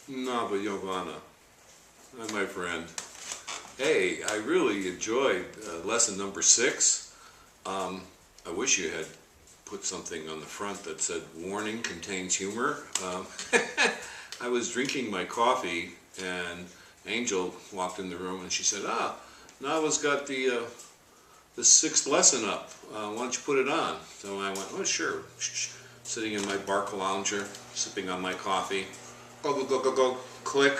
Nava Yovana. Hi, my friend. Hey, I really enjoyed lesson number 6. I wish you had put something on the front that said, warning contains humor. I was drinking my coffee and Angel walked in the room and she said, Nava's got the 6th lesson up. Why don't you put it on? So I went, oh, sure. Sitting in my Barca lounger, sipping on my coffee. Go, go, go, go, go, click.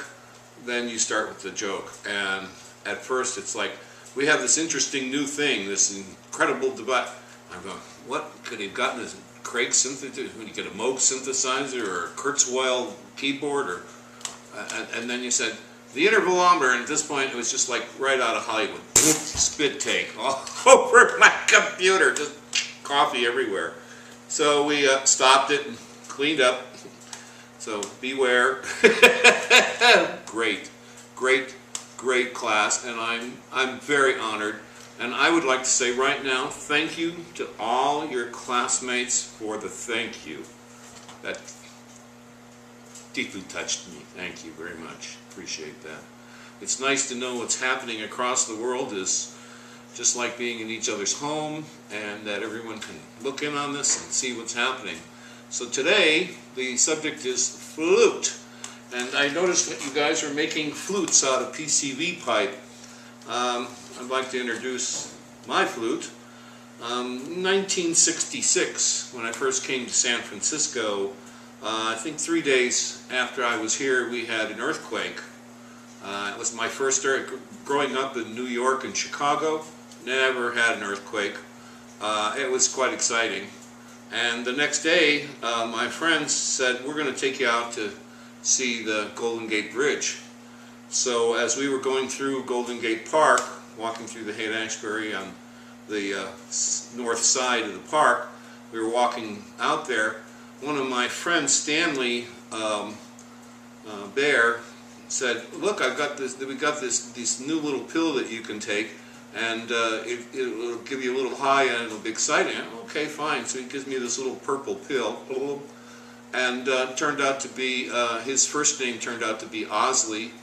Then you start with the joke. And at first it's like, we have this interesting new thing, this incredible device. I'm going, what could he have gotten? This Craig synthesizer? Would he get a Moog synthesizer or a Kurzweil keyboard? Or and then you said, the intervalometer, and at this point it was just like right out of Hollywood. Spit take all over my computer, just coffee everywhere. So we stopped it and cleaned up. So beware. Great, great, great class, and I'm very honored. And I would like to say right now, thank you to all your classmates for the thank you. That deeply touched me. Thank you very much. Appreciate that. It's nice to know what's happening across the world is just like being in each other's home, and that everyone can look in on this and see what's happening. So today, the subject is flute. And I noticed that you guys are making flutes out of PCV pipe. I'd like to introduce my flute. 1966, when I first came to San Francisco, I think 3 days after I was here, we had an earthquake. It was my first growing up in New York and Chicago. Never had an earthquake. It was quite exciting. And the next day, my friends said, we're going to take you out to see the Golden Gate Bridge. So as we were going through Golden Gate Park, walking through the Haight-Ashbury on the north side of the park, we were walking out there. One of my friends, Stanley Bear, said, look, we got this new little pill that you can take, and it'll give you a little high and it'll be exciting. Okay, fine. So he gives me this little purple pill, and turned out to be, his first name turned out to be Osley,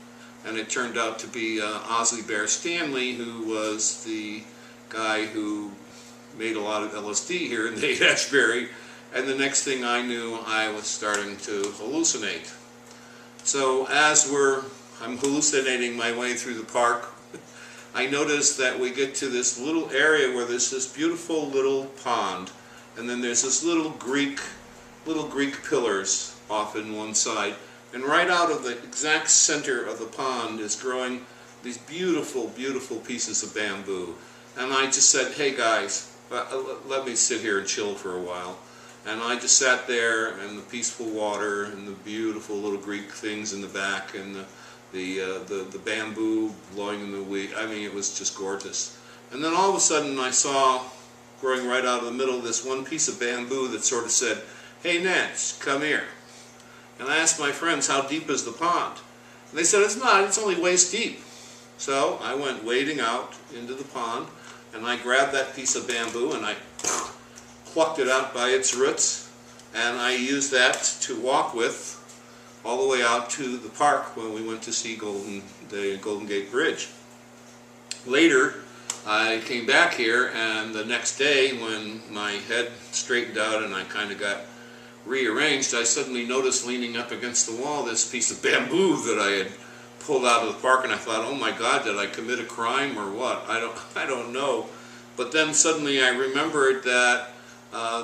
and it turned out to be Osley Bear Stanley, who was the guy who made a lot of LSD here in the Haight-Ashbury, and the next thing I knew, I was starting to hallucinate. So as I'm hallucinating my way through the park, I noticed that we get to this little area where there's this beautiful little pond, and then there's this little Greek pillars off in one side, and right out of the exact center of the pond is growing these beautiful, beautiful pieces of bamboo. And I just said, hey guys, let me sit here and chill for a while. And I just sat there, and the peaceful water, and the beautiful little Greek things in the back, and the bamboo blowing in the wind. I mean, it was just gorgeous. And then all of a sudden I saw, growing right out of the middle, this one piece of bamboo that sort of said, hey Nance, come here. And I asked my friends, how deep is the pond? And they said, it's only waist deep. So I went wading out into the pond, and I grabbed that piece of bamboo and I plucked it out by its roots, and I used that to walk with all the way out to the park when we went to see the Golden Gate Bridge. Later, I came back here, and the next day when my head straightened out and I kind of got rearranged, I suddenly noticed leaning up against the wall this piece of bamboo that I had pulled out of the park, and I thought, oh my God, did I commit a crime or what? I don't know. But then suddenly I remembered that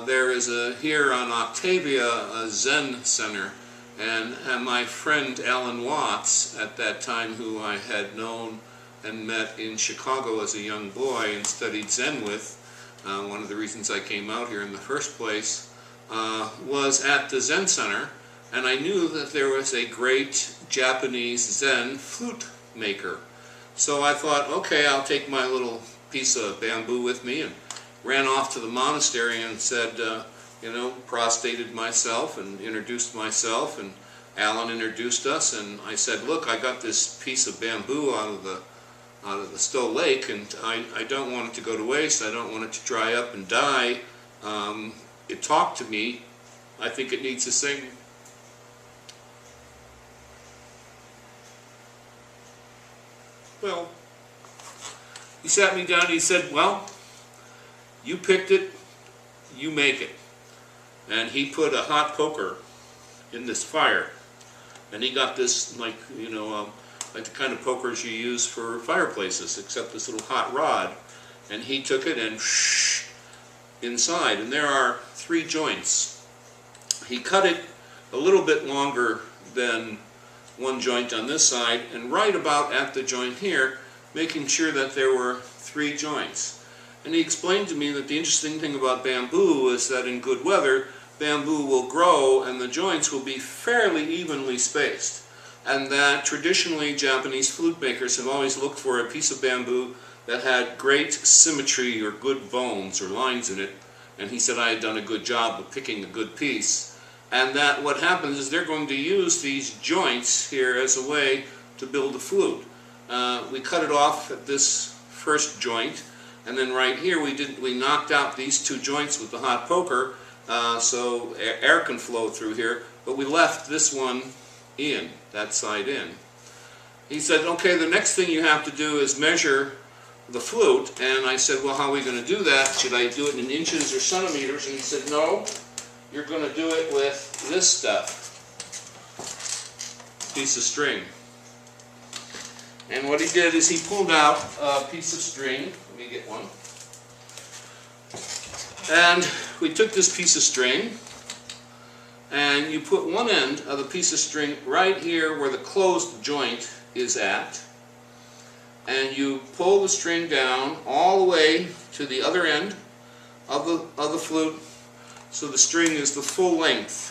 there is here on Octavia a Zen center, and my friend Alan Watts at that time, who I had known and met in Chicago as a young boy and studied Zen with, one of the reasons I came out here in the first place, was at the Zen Center, and I knew that there was a great Japanese Zen flute maker. So I thought, okay, I'll take my little piece of bamboo with me, and ran off to the monastery and said, prostrated myself and introduced myself, and Alan introduced us, and I said, look, I got this piece of bamboo out of the Stowe Lake, and I don't want it to go to waste. I don't want it to dry up and die. It talked to me. I think it needs to sing. Well, he sat me down and he said, well, you picked it, you make it. And he put a hot poker in this fire. And he got this, like, you know, like the kind of pokers you use for fireplaces, except this little hot rod. And he took it and inside. And there are 3 joints. He cut it a little bit longer than one joint on this side, and right about at the joint here, making sure that there were 3 joints. And he explained to me that the interesting thing about bamboo is that in good weather, bamboo will grow and the joints will be fairly evenly spaced. And that traditionally Japanese flute makers have always looked for a piece of bamboo that had great symmetry or good bones or lines in it. And he said I had done a good job of picking a good piece. And that what happens is they're going to use these joints here as a way to build a flute. We cut it off at this first joint, and then right here we knocked out these 2 joints with the hot poker, so air can flow through here, but we left this one in, that side in. He said, okay, the next thing you have to do is measure the flute, and I said, well, how are we going to do that? Should I do it in inches or centimeters? And he said, no. You're going to do it with this stuff, piece of string. And what he did is he pulled out a piece of string. Let me get one. And we took this piece of string, and you put one end of the piece of string right here where the closed joint is at, and you pull the string down all the way to the other end of the flute. So the string is the full length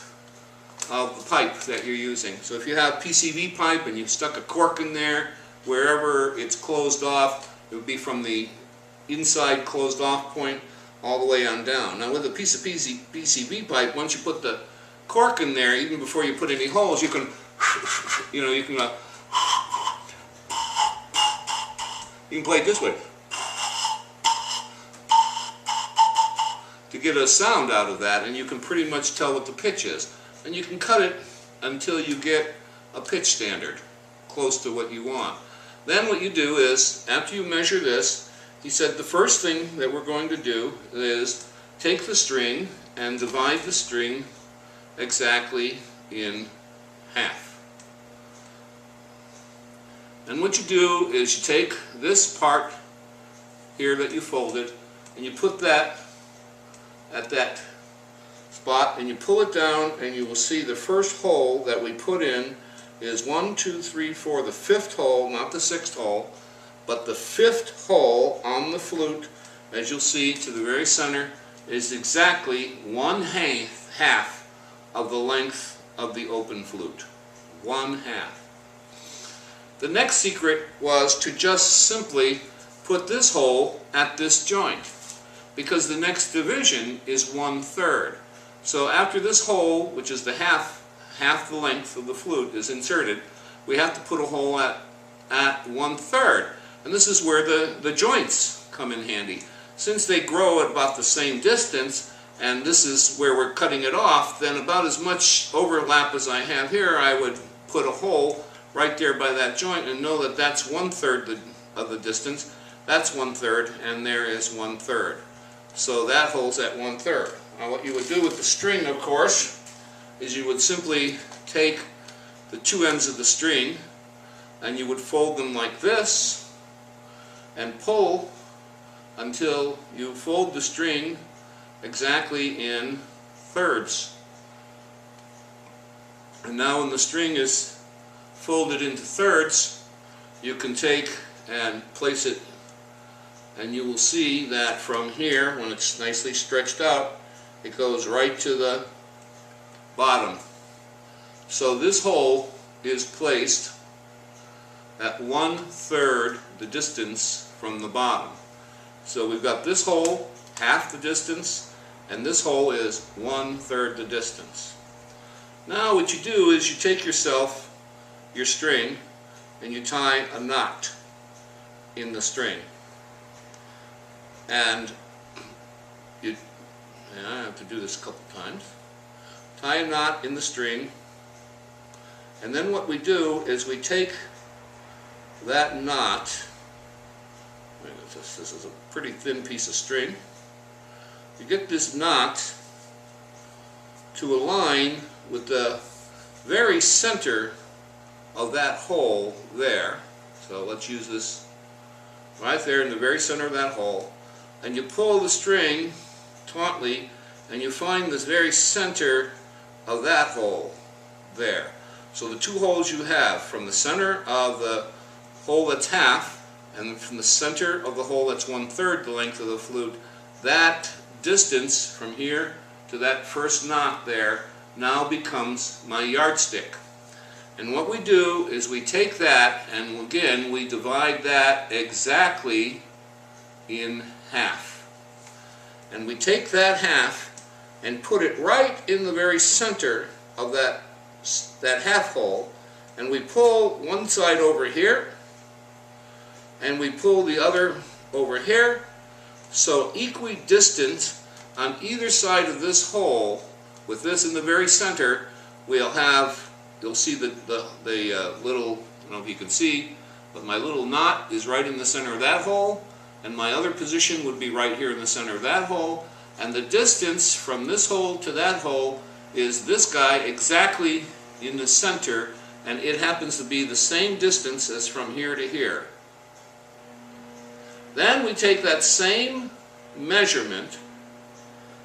of the pipe that you're using. So if you have PCV pipe and you've stuck a cork in there, wherever it's closed off, it would be from the inside closed off point all the way on down. Now with a piece of PCV pipe, once you put the cork in there, even before you put any holes, you can, you can play it this way. To get a sound out of that, and you can pretty much tell what the pitch is. And you can cut it until you get a pitch standard, close to what you want. Then what you do is, after you measure this, he said the first thing that we're going to do is take the string and divide the string exactly in half. And what you do is you take this part here that you folded, and you put that at that spot, and you pull it down, and you will see the first hole that we put in is 1, 2, 3, 4, the 5th hole, not the 6th hole, but the 5th hole on the flute, as you'll see to the very center, is exactly 1/2 of the length of the open flute. 1/2. The next secret was to just simply put this hole at this joint, because the next division is 1/3. So after this hole, which is the half the length of the flute, is inserted, we have to put a hole at 1/3. And this is where the joints come in handy. Since they grow at about the same distance, and this is where we're cutting it off, then about as much overlap as I have here, I would put a hole right there by that joint and know that that's 1/3 of the distance. That's 1/3, and there is 1/3. So that hole's at 1/3. Now what you would do with the string, of course, is you would simply take the 2 ends of the string and you would fold them like this and pull until you fold the string exactly in thirds. And now when the string is folded into thirds, you can take and place it, and you will see that from here, when it's nicely stretched out, it goes right to the bottom. So this hole is placed at 1/3 the distance from the bottom. So we've got this hole, half the distance, and this hole is 1/3 the distance. Now what you do is you take your string, and you tie a knot in the string. And I have to do this a couple times. Tie a knot in the string, and then what we do is we take that knot, this is a pretty thin piece of string, you get this knot to align with the very center of that hole there. So let's use this right there in the very center of that hole, and you pull the string tautly and you find this very center of that hole there. So the two holes you have, from the center of the hole that's half and from the center of the hole that's 1/3 the length of the flute, that distance from here to that first knot there now becomes my yardstick. And what we do is we take that, and again we divide that exactly in half. And we take that half and put it right in the very center of that half hole, and we pull one side over here and we pull the other over here, so equidistant on either side of this hole. With this in the very center, we'll have, you'll see the little, I don't know if you can see, but my little knot is right in the center of that hole, and my other position would be right here in the center of that hole, and the distance from this hole to that hole is this guy exactly in the center, and it happens to be the same distance as from here to here. Then we take that same measurement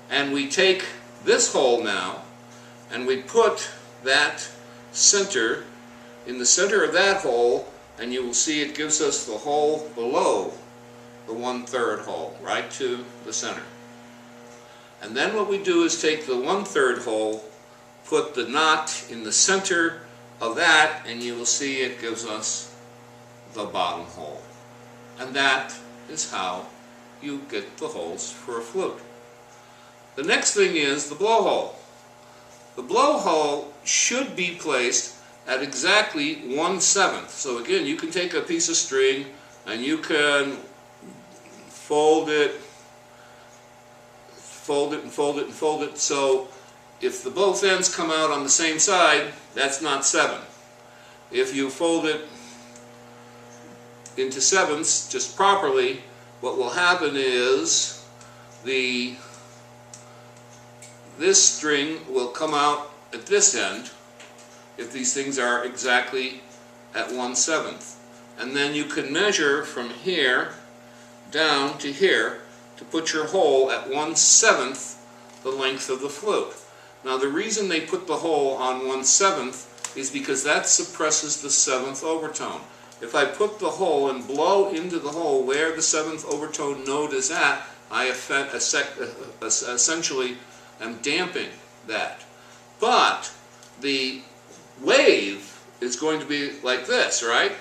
and we take this hole now and we put that center in the center of that hole, and you will see it gives us the hole below the 1/3 hole, right to the center. And then what we do is take the 1/3 hole, put the knot in the center of that, and you will see it gives us the bottom hole. And that is how you get the holes for a flute. The next thing is the blowhole. The blowhole should be placed at exactly 1/7. So again, you can take a piece of string and you can fold it, and fold it, and fold it. So if the both ends come out on the same side, that's not 7. If you fold it into 7ths just properly, what will happen is this string will come out at this end if these things are exactly at 1/7. And then you can measure from here down to here to put your hole at 1/7 the length of the flute. Now the reason they put the hole on 1/7 is because that suppresses the 7th overtone. If I put the hole and blow into the hole where the 7th overtone note is at, I essentially am damping that. But the wave is going to be like this, right?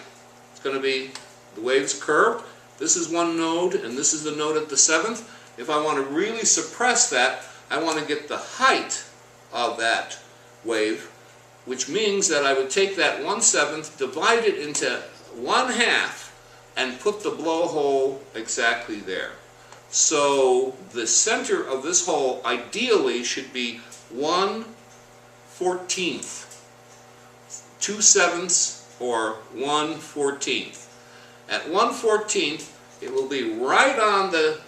It's going to be, the wave's curved. This is one node, and this is the node at the 7th. If I want to really suppress that, I want to get the height of that wave, which means that I would take that 1/7, divide it into 1/2, and put the blowhole exactly there. So the center of this hole ideally should be 1/14, 2/7 or 1/14. At 1/14, it will be right on the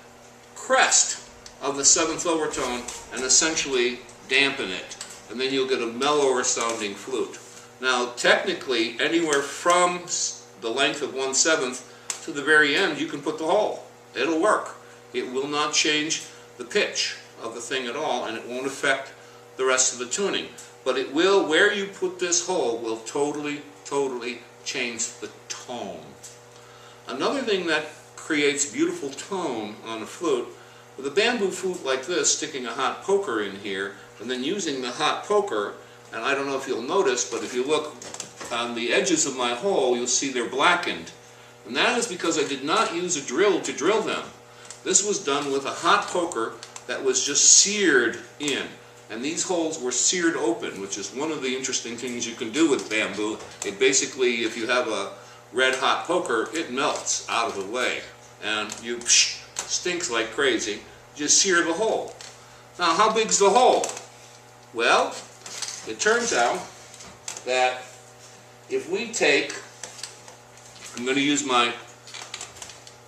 crest of the 7th overtone and essentially dampen it. And then you'll get a mellower sounding flute. Now technically, anywhere from the length of 1/7 to the very end, you can put the hole. It'll work. It will not change the pitch of the thing at all, and it won't affect the rest of the tuning. But it will, where you put this hole, will totally change the tone. Another thing that creates beautiful tone on a flute, with a bamboo flute like this, sticking a hot poker in here, and then using the hot poker, and I don't know if you'll notice, but if you look on the edges of my hole, you'll see they're blackened. And that is because I did not use a drill to drill them. This was done with a hot poker that was just seared in. And these holes were seared open, which is one of the interesting things you can do with bamboo. It basically, if you have a red hot poker, it melts out of the way. And you stinks like crazy. Just sear the hole. Now, how big's the hole? Well, it turns out that if we take I'm going to use my,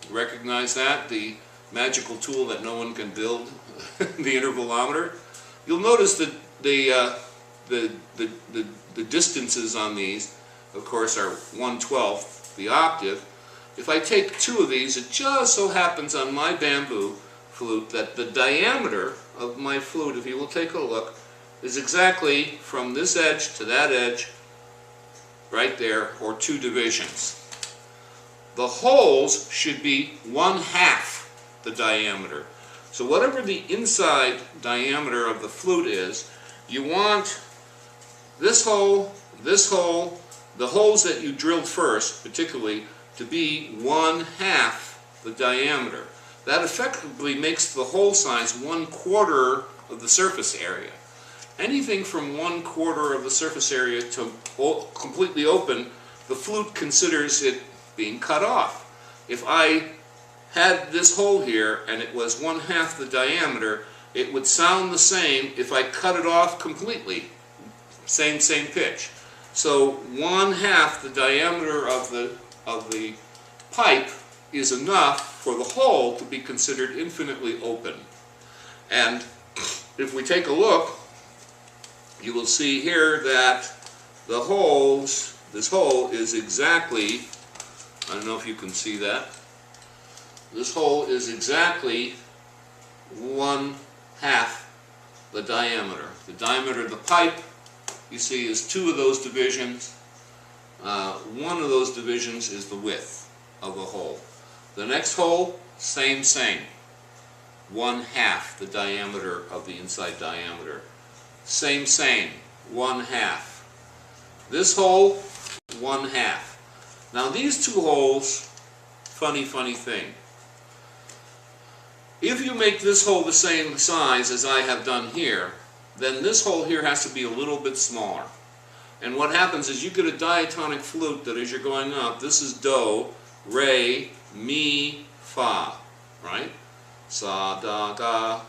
recognize that, the magical tool that no one can build, the intervalometer. You'll notice that the distances on these, of course, are 1/12 the octave. If I take two of these, it just so happens on my bamboo flute that the diameter of my flute, if you will take a look, is exactly from this edge to that edge, right there, or 2 divisions. The holes should be 1/2 the diameter. So whatever the inside diameter of the flute is, you want this hole, the holes that you drilled first, particularly, to be 1/2 the diameter. That effectively makes the hole size 1/4 of the surface area. Anything from 1/4 of the surface area to completely open, the flute considers it being cut off. If I had this hole here and it was 1/2 the diameter, it would sound the same if I cut it off completely. Same pitch. So 1/2 the diameter of the pipe is enough for the hole to be considered infinitely open. And if we take a look, you will see here that the holes, this hole is exactly, I don't know if you can see that, this hole is exactly 1/2 the diameter. The diameter of the pipe, you see, is 2 of those divisions. One of those divisions is the width of the hole. The next hole, same. 1/2 the diameter of the inside diameter. Same, 1/2. This hole, 1/2. Now these two holes, funny thing. If you make this hole the same size as I have done here, then this hole here has to be a little bit smaller. And what happens is you get a diatonic flute that as you're going up, this is do, re, mi, fa, right? Sa, da, ga.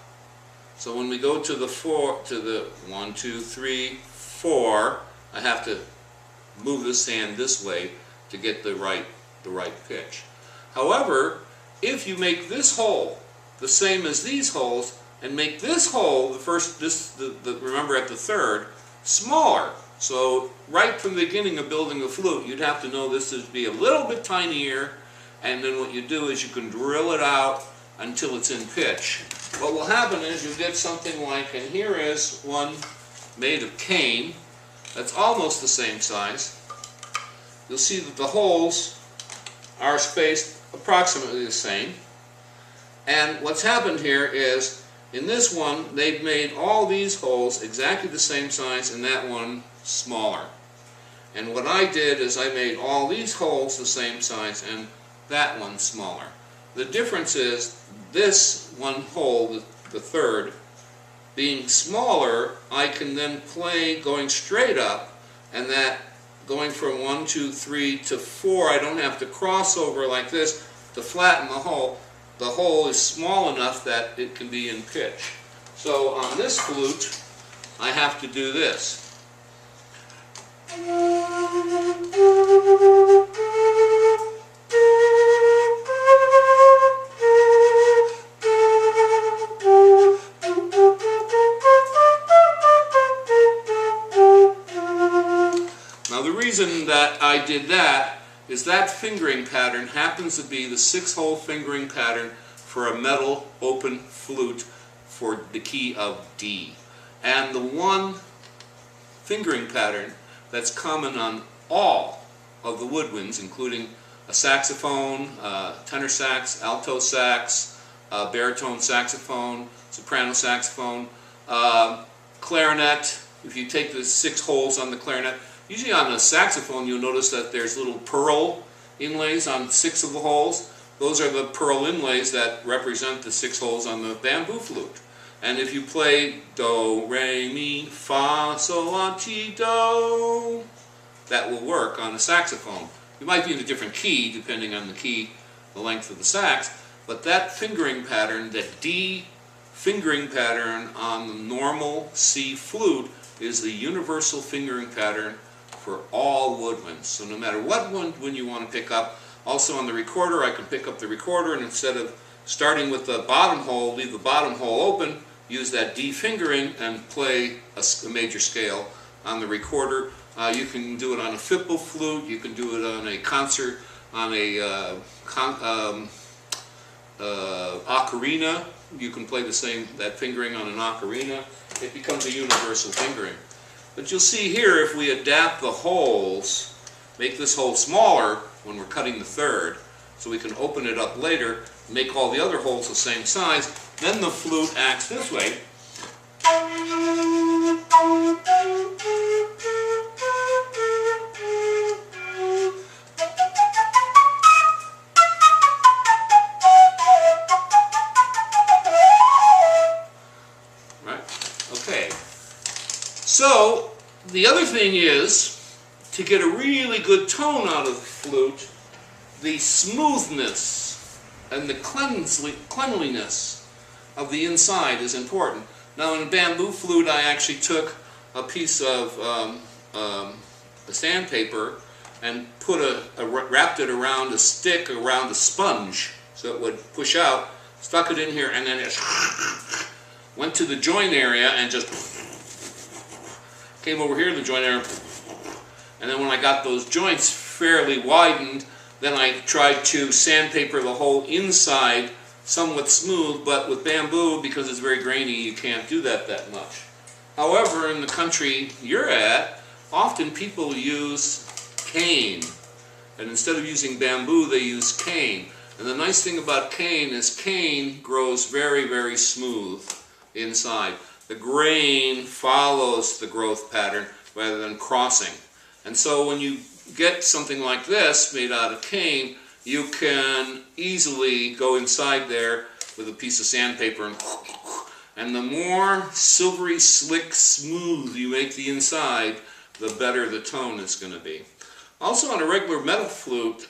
So when we go to the 1, 2, 3, 4, I have to move this hand this way to get the right pitch. However, if you make this hole the same as these holes and make this hole, remember at the third, smaller. So right from the beginning of building a flute, you'd have to know this to be a little bit tinier, and then what you do is you can drill it out until it's in pitch. What will happen is you get something like, and here is one made of cane that's almost the same size. You'll see that the holes are spaced approximately the same. And what's happened here is, in this one, they've made all these holes exactly the same size and that one smaller. And what I did is I made all these holes the same size and that one smaller. The difference is this one hole, the third, being smaller, I can then play going straight up, and that going from 1, 2, 3 to 4, I don't have to cross over like this to flatten the hole. The hole is small enough that it can be in pitch. So on this flute, I have to do this. Now the reason that I did that is that fingering pattern happens to be the 6-hole fingering pattern for a metal open flute for the key of D. And the one fingering pattern that's common on all of the woodwinds, including a saxophone, tenor sax, alto sax, baritone saxophone, soprano saxophone, clarinet. If you take the 6 holes on the clarinet, usually on a saxophone you'll notice that there's little pearl inlays on 6 of the holes. Those are the pearl inlays that represent the 6 holes on the bamboo flute. And if you play do, re, mi, fa, sol, la, ti, do, that will work on a saxophone. You might be in a different key depending on the key, the length of the sax, but that fingering pattern, that D fingering pattern on the normal C flute, is the universal fingering pattern for all woodwinds. So no matter what woodwind you want to pick up, also on the recorder I can pick up the recorder, and instead of starting with the bottom hole, leave the bottom hole open, use that D fingering and play a major scale on the recorder. You can do it on a fipple flute, you can do it on a concert, on a ocarina. You can play that fingering on an ocarina. It becomes a universal fingering. But you'll see here, if we adapt the holes, make this hole smaller when we're cutting the third, so we can open it up later, make all the other holes the same size, then the flute acts this way. So, the other thing is, to get a really good tone out of the flute, the smoothness and the cleanliness of the inside is important. Now, in a bamboo flute, I actually took a piece of sandpaper and wrapped it around a stick, around a sponge, so it would push out, stuck it in here, and then it went to the joint area and just came over here to the joint area, and then when I got those joints fairly widened, then I tried to sandpaper the whole inside somewhat smooth, but with bamboo, because it's very grainy, you can't do that much. However, in the country you're at, often people use cane, and instead of using bamboo, they use cane. And the nice thing about cane is cane grows very, very smooth inside. The grain follows the growth pattern rather than crossing. And so when you get something like this made out of cane, you can easily go inside there with a piece of sandpaper and the more silvery, slick, smooth you make the inside, the better the tone is going to be. Also, on a regular metal flute,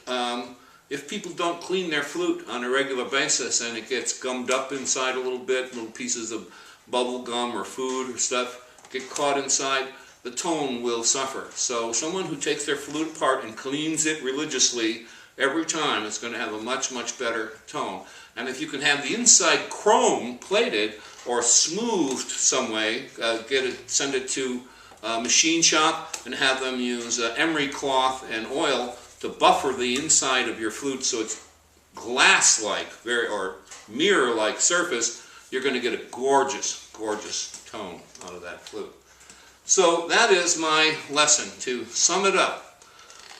if people don't clean their flute on a regular basis and it gets gummed up inside a little bit, little pieces of bubble gum or food or stuff get caught inside, the tone will suffer. So someone who takes their flute apart and cleans it religiously every time is going to have a much, much better tone. And if you can have the inside chrome plated or smoothed some way, send it to a machine shop and have them use emery cloth and oil to buffer the inside of your flute so it's glass-like or mirror-like surface, you're going to get a gorgeous, gorgeous tone out of that flute. So that is my lesson. To sum it up,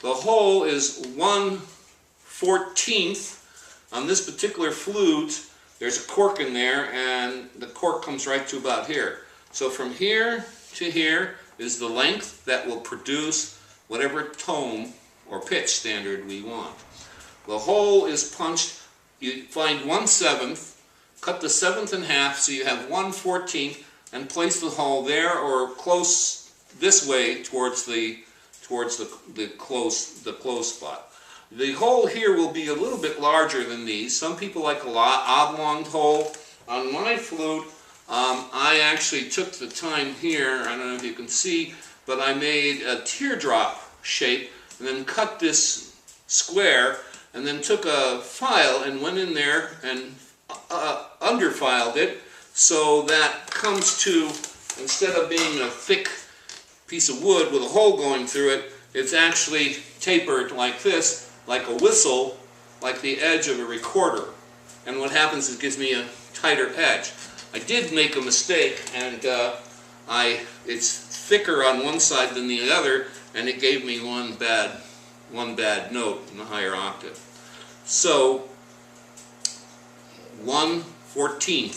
the hole is 1/14 on this particular flute. There's a cork in there, and the cork comes right to about here. So from here to here is the length that will produce whatever tone or pitch standard we want. The hole is punched. You find 1/7. Cut the 7th in half so you have 1/14 and place the hole there or close this way towards the close spot. The hole here will be a little bit larger than these. Some people like a oblong hole. On my flute, I actually took the time here, I don't know if you can see, but I made a teardrop shape and then cut this square and then took a file and went in there and underfiled it, so that comes to, instead of being a thick piece of wood with a hole going through it, it's actually tapered like this, like a whistle, like the edge of a recorder. And what happens is it gives me a tighter edge. I did make a mistake, and it's thicker on one side than the other, and it gave me one bad note in the higher octave. So 1/14.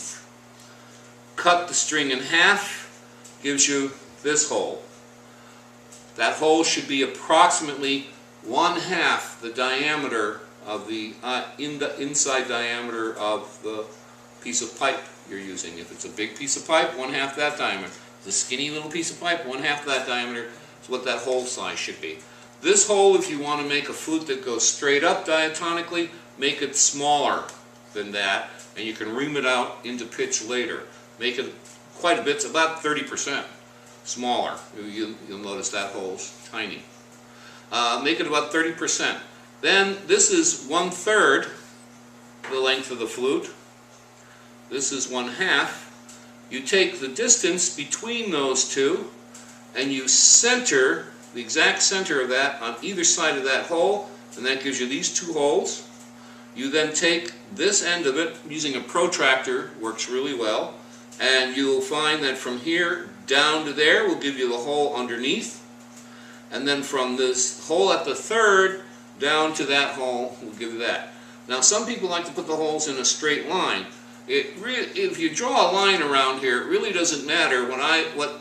Cut the string in half, gives you this hole. That hole should be approximately 1/2 the diameter of the inside diameter of the piece of pipe you're using. If it's a big piece of pipe, 1/2 that diameter. If it's a skinny little piece of pipe, 1/2 that diameter is what that hole size should be. This hole, if you want to make a flute that goes straight up diatonically, make it smaller than that, and you can ream it out into pitch later. Make it quite a bit, it's about 30%. smaller. You'll notice that hole's tiny. Make it about 30%. Then this is 1/3 the length of the flute. This is 1/2. You take the distance between those two and you center, the exact center of that on either side of that hole, and that gives you these two holes. You then take this end of it, using a protractor, works really well, and you'll find that from here down to there will give you the hole underneath, and then from this hole at the 3rd down to that hole will give you that. Now some people like to put the holes in a straight line. If you draw a line around here, it really doesn't matter. What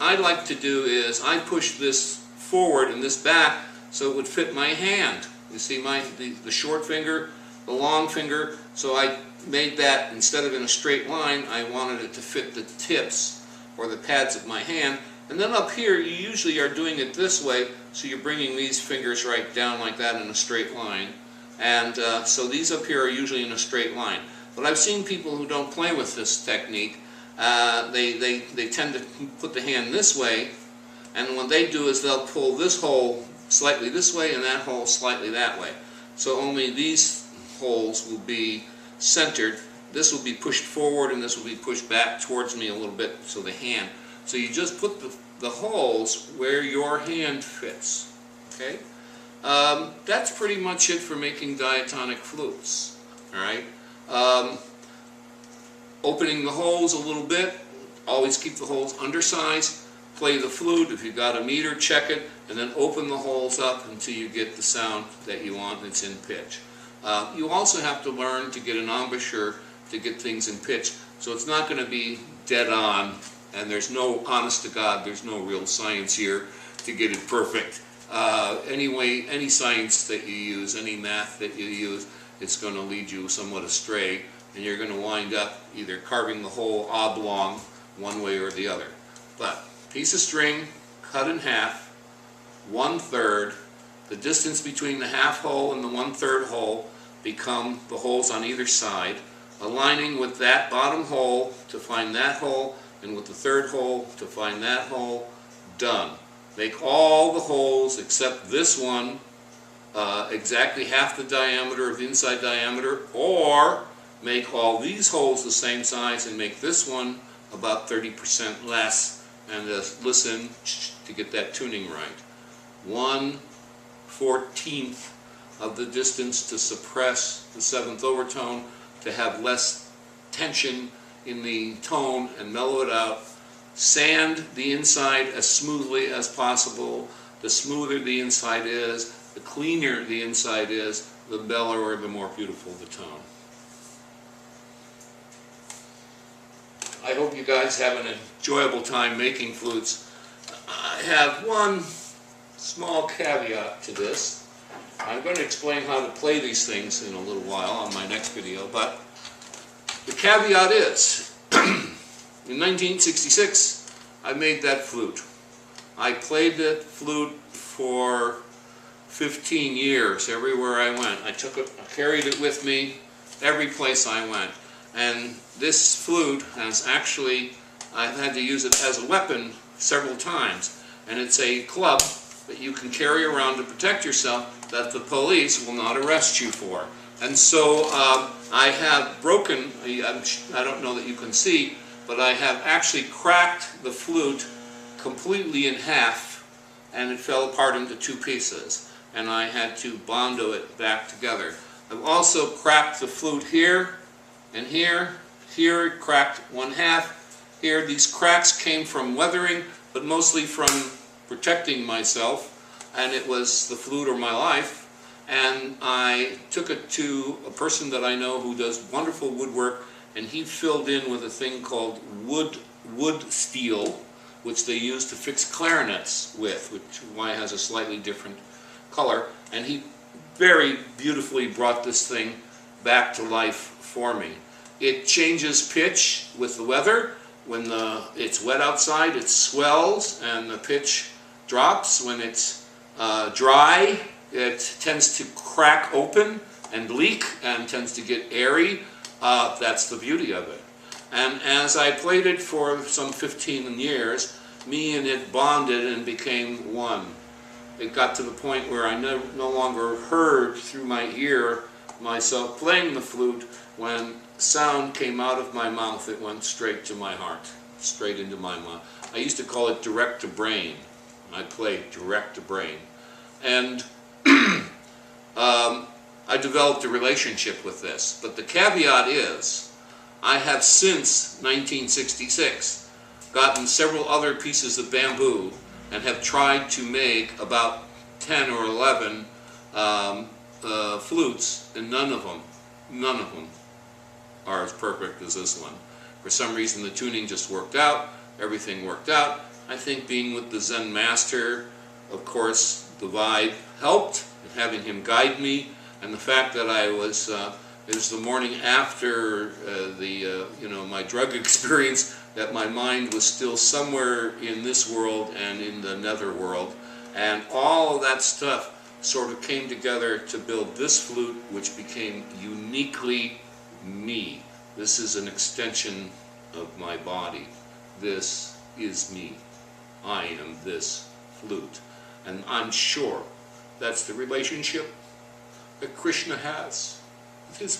I like to do is I push this forward and this back so it would fit my hand. You see the short finger, the long finger, so I made that, instead of in a straight line, I wanted it to fit the tips or the pads of my hand. And then up here, you usually are doing it this way, so you're bringing these fingers right down like that in a straight line. And so these up here are usually in a straight line. But I've seen people who don't play with this technique, they tend to put the hand this way, and what they do is they'll pull this hole slightly this way and that hole slightly that way. So only these holes will be centered. This will be pushed forward and this will be pushed back towards me a little bit, so the hand. So you just put the holes where your hand fits. Okay? That's pretty much it for making diatonic flutes. Alright? Opening the holes a little bit, always keep the holes undersized, play the flute, if you've got a meter, check it, and then open the holes up until you get the sound that you want that's in pitch. You also have to learn to get an embouchure to get things in pitch, so it's not going to be dead on, and there's no, honest to God, there's no real science here to get it perfect. Anyway, any science that you use, any math that you use, it's going to lead you somewhat astray, and you're going to wind up either carving the whole oblong one way or the other. But piece of string cut in half, 1/3, the distance between the half hole and the 1/3 hole become the holes on either side, aligning with that bottom hole to find that hole, and with the 3rd hole to find that hole. Done. Make all the holes except this one exactly half the diameter of the inside diameter, or make all these holes the same size and make this one about 30% less, and just listen to get that tuning right. 1/14 of the distance to suppress the 7th overtone, to have less tension in the tone and mellow it out. Sand the inside as smoothly as possible. The smoother the inside is, the cleaner the inside is, the mellower, the more beautiful the tone. I hope you guys have an enjoyable time making flutes. I have one small caveat to this. I'm going to explain how to play these things in a little while on my next video, but the caveat is, in 1966, I made that flute. I played that flute for 15 years everywhere I went. I carried it with me every place I went. And this flute has actually, I've had to use it as a weapon several times. And it's a club that you can carry around to protect yourself that the police will not arrest you for. And so I have broken, I don't know that you can see, but I have actually cracked the flute completely in half, and it fell apart into 2 pieces, and I had to bondo it back together. I've also cracked the flute here and here. Here it cracked 1/2. Here these cracks came from weathering, but mostly from protecting myself, and it was the flute or my life. And I took it to a person that I know who does wonderful woodwork, and he filled in with a thing called wood steel, which they use to fix clarinets with, which why it has a slightly different color. And he very beautifully brought this thing back to life for me. It changes pitch with the weather. When it's wet outside, it swells and the pitch drops. When it's dry, it tends to crack open and leak and tends to get airy. That's the beauty of it. And as I played it for some 15 years, me and it bonded and became one. It got to the point where I no longer heard through my ear myself playing the flute. When sound came out of my mouth, it went straight to my heart, straight into my mind. I used to call it direct to brain. I played direct to brain. And I developed a relationship with this. But the caveat is, I have since 1966 gotten several other pieces of bamboo and have tried to make about 10 or 11 flutes, and none of them are as perfect as this one. For some reason the tuning just worked out, everything worked out. I think being with the Zen master, of course, the vibe helped, and having him guide me, and the fact that I was, it was the morning after my drug experience, that my mind was still somewhere in this world and in the nether world, and all of that stuff sort of came together to build this flute, which became uniquely me. This is an extension of my body. This is me. I am this flute. And I'm sure that's the relationship that Krishna has with his